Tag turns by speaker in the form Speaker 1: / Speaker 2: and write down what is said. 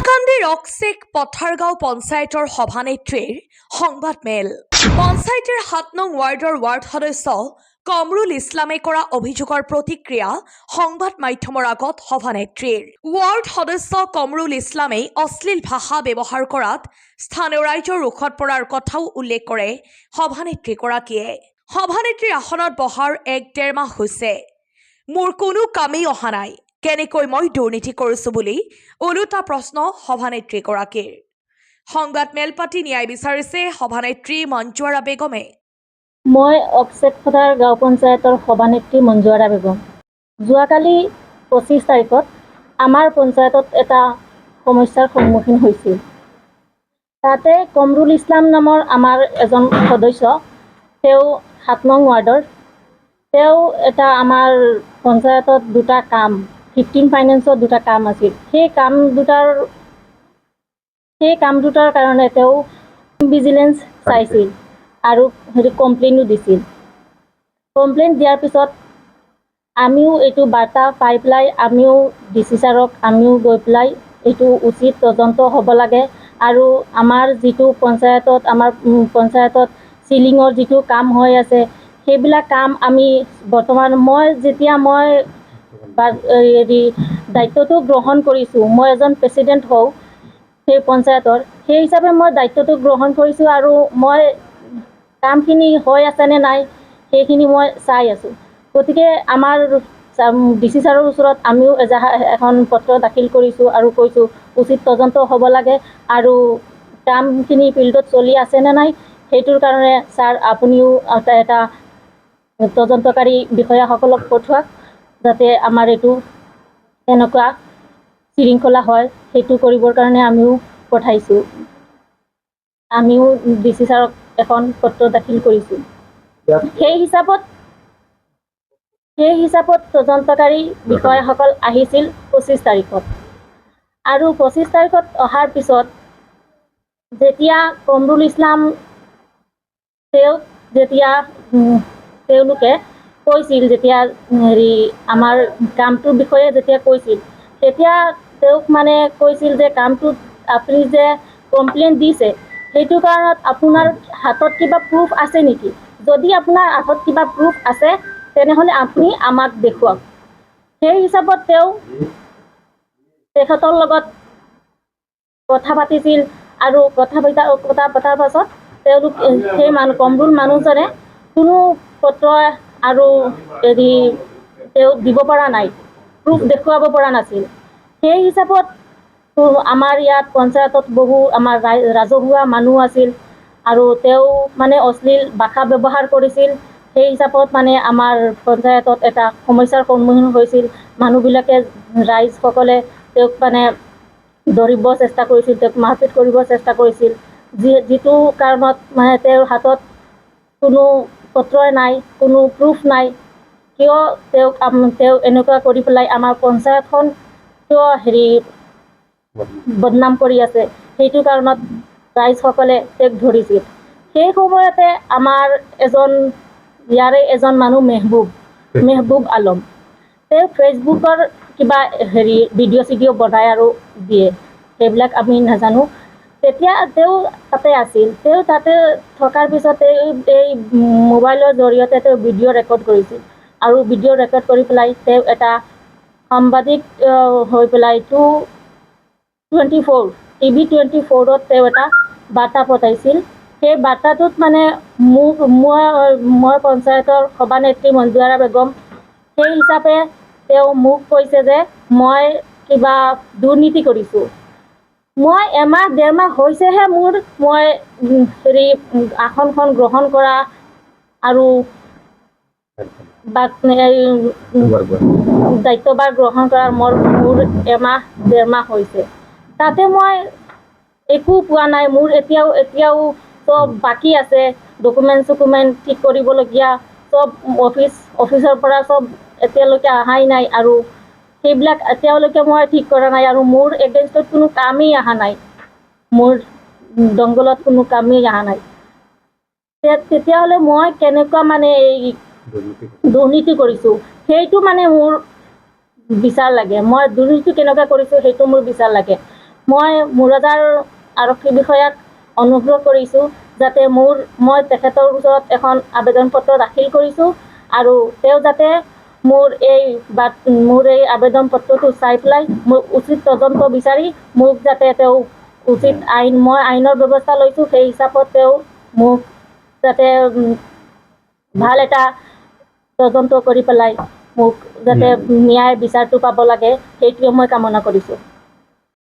Speaker 1: হাইলাকান্দি ৰকছেক পথাৰগাঁও পঞ্চায়তৰ সভানেত্ৰীৰ সংবাদমেল। পঞ্চায়তৰ ৭ নং ৱাৰ্ডৰ ৱাৰ্ড সদস্য কমৰুল ইছলামে কৰা অভিযোগৰ প্ৰতিক্ৰিয়া সংবাদ মাধ্যমৰ আগত সভানেত্ৰীৰ। ৱাৰ্ড সদস্য কমৰুল ইছলামে অশ্লীল ভাষা ব্যৱহাৰ কৰাত স্থানীয় ৰাইজৰ ৰোষত পৰাৰ কথাও উল্লেখ কৰে সভানেত্ৰীগৰাকীয়ে। সভানেত্ৰীৰ আসনত বহাৰ ১-১.৫ মাহ হৈছে, মোৰ কোনো কামেই অহা নাই, কেনেকৈ মই দুৰ্নীতি কৰিছো বুলি ওলোটা প্ৰশ্ন সভানেত্ৰীগৰাকীৰ। সংবাদ মেল পাতি ন্যায় বিচাৰিছে সভানেত্ৰী মঞ্জুৱাৰা বেগমে।
Speaker 2: মই অকছেক পথাৰ গাঁও পঞ্চায়তৰ সভানেত্ৰী মঞ্জুৱাৰা বেগম। যোৱাকালি ২৫ তাৰিখত আমাৰ পঞ্চায়তত এটা সমস্যাৰ সন্মুখীন হৈছিল। তাতে কমৰুল ইছলাম নামৰ আমাৰ এজন সদস্য, তেওঁ ৭ নং ৱাৰ্ডৰ, তেওঁ এটা আমাৰ পঞ্চায়তত দুটা কাম 15 ফাইনেন্সৰ দুটা কাম আছিল। সেই কাম দুটাৰ কাৰণে তেওঁ ভিজিলেন্স চাইছিল আৰু কমপ্লেইনো দিছিল। কমপ্লেইন দিয়াৰ পিছত আমিও এইটো বাৰ্তা পাই পেলাই আমিও ডিচি ছাৰক আমিও গৈ পেলাই এইটো উচিত তদন্ত হ'ব লাগে আৰু আমাৰ যিটো পঞ্চায়তত চিলিঙৰ যিটো কাম হৈ আছে সেইবিলাক কাম আমি বৰ্তমান মই দায়িত্বটো গ্ৰহণ কৰিছোঁ, মই এজন প্ৰেচিডেণ্ট হওঁ সেই পঞ্চায়তৰ, সেই হিচাপে মই দায়িত্বটো গ্ৰহণ কৰিছোঁ আৰু মই কামখিনি হৈ আছেনে নাই সেইখিনি মই চাই আছোঁ। গতিকে আমাৰ ডিচি ছাৰৰ ওচৰত আমিও এখন পত্ৰ দাখিল কৰিছোঁ আৰু কৈছোঁ উচিত তদন্ত হ'ব লাগে আৰু কামখিনি ফিল্ডত চলি আছেনে নাই সেইটোৰ কাৰণে ছাৰ আপুনিও এটা তদন্তকাৰী বিষয়াসকলক পঠোৱাক, যাতে আমাৰ এইটো এনেকুৱা শৃংখলা হয়, সেইটো কৰিবৰ কাৰণে আমিও পঠাইছোঁ। আমিও ডিচি ছাৰক এখন পত্ৰ দাখিল কৰিছোঁ। সেই হিচাপত তদন্তকাৰী বিষয়াসকল আহিছিল ২৫ তাৰিখত আৰু ২৫ তাৰিখত অহাৰ পিছত যেতিয়া কমৰুল ইছলাম তেওঁলোকে কৈছিল, যেতিয়া আমাৰ কামটোৰ বিষয়ে যেতিয়া কৈছিল, তেতিয়া তেওঁক কৈছিল যে কামটোত আপুনি যে কমপ্লেইন দিছে সেইটো কাৰণত আপোনাৰ হাতত কিবা প্ৰুফ আছে নেকি? যদি আপোনাৰ হাতত কিবা প্ৰুফ আছে তেনেহ'লে আপুনি আমাক দেখুৱাওক। সেই হিচাপত তেওঁ তেখেতৰ লগত কথা পাতিছিল আৰু কথা পতাৰ পাছত তেওঁলোক সেই কমৰুল মানুহজনে কোনো পত্ৰ আৰু তেওঁ দিব পৰা নাই, প্ৰুফ দেখুৱাব পৰা নাছিল। সেই হিচাপত আমাৰ ইয়াত পঞ্চায়তত বহু আমাৰ ৰাজহুৱা মানুহ আছিল আৰু তেওঁ অশ্লীল ভাষা ব্যৱহাৰ কৰিছিল। সেই হিচাপত আমাৰ পঞ্চায়তত এটা সমস্যাৰ সন্মুখীন হৈছিল। মানুহবিলাকে ৰাইজসকলে তেওঁক ধৰিব চেষ্টা কৰিছিল, তেওঁক মাৰপিট কৰিব চেষ্টা কৰিছিল, যিটো কাৰণত তেওঁৰ হাতত কোনো পত্ৰই নাই, কোনো প্ৰুফ নাই। কিয় তেওঁ এনেকুৱা কৰি পেলাই আমাৰ পঞ্চায়তখন কিয় বদনাম কৰি আছে, সেইটো কাৰণত ৰাইজসকলে তেওঁক ধৰিছিল। সেই সময়তে আমাৰ এজন মানুহ মেহবুব আলম, তেওঁ ফেচবুকৰ কিবা ভিডিঅ' বনাই আৰু দিয়ে, সেইবিলাক আমি নাজানো। তেতিয়া তেওঁ তাতে আছিল, তেওঁ তাতে থকাৰ পিছতে এই মোবাইলৰ জৰিয়তে তেওঁ ভিডিঅ' ৰেকৰ্ড কৰিছিল আৰু ভিডিঅ' ৰেকৰ্ড কৰি পেলাই তেওঁ এটা সাংবাদিক হৈ পেলাই TV24ত তেওঁ এটা বাৰ্তা পঠাইছিল। সেই বাৰ্তাটোত মই পঞ্চায়তৰ সভানেত্ৰী মঞ্জুৱাৰা বেগম, সেই হিচাপে তেওঁ মোক কৈছে যে মই কিবা দুৰ্নীতি কৰিছোঁ। মই এমাহ-ডেৰ মাহ হৈছেহে মই আসনখন গ্ৰহণ কৰা আৰু দায়িত্বভাৰ গ্ৰহণ কৰাৰ মোৰ এমাহ-ডেৰ মাহ হৈছে। তাতে মই একো পোৱা নাই, মোৰ এতিয়াও চব বাকী আছে, ডকুমেণ্ট ঠিক কৰিবলগীয়া চব অফিচৰ পৰা চব এতিয়ালৈকে অহাই নাই আৰু সেইবিলাক এতিয়ালৈকে মই ঠিক কৰা নাই আৰু মোৰ এগেইনষ্টত কোনো কামেই অহা নাই, মোৰ দংগলত কোনো কামেই অহা নাই। তেতিয়াহ'লে মই কেনেকুৱা দুৰ্নীতি কৰিছোঁ সেইটো মোৰ বিচাৰ লাগে। মই দুৰ্নীতি কেনেকুৱা কৰিছোঁ সেইটো মোৰ বিচাৰ লাগে। মই মুৰাজাৰ আৰক্ষী বিষয়াক অনুৰোধ কৰিছোঁ যাতে মই তেখেতৰ ওচৰত এখন আবেদন পত্ৰ দাখিল কৰিছোঁ আৰু তেওঁ যাতে মোৰ এই আবেদন পত্ৰটো চাই পেলাই মোক উচিত তদন্ত বিচাৰি মোক যাতে তেওঁ উচিত মই আইনৰ ব্যৱস্থা লৈছোঁ সেই হিচাপত তেওঁ মোক যাতে ভাল এটা তদন্ত কৰি পেলাই মোক যাতে ন্যায় বিচাৰটো পাব লাগে সেইটোৱে মই কামনা কৰিছোঁ।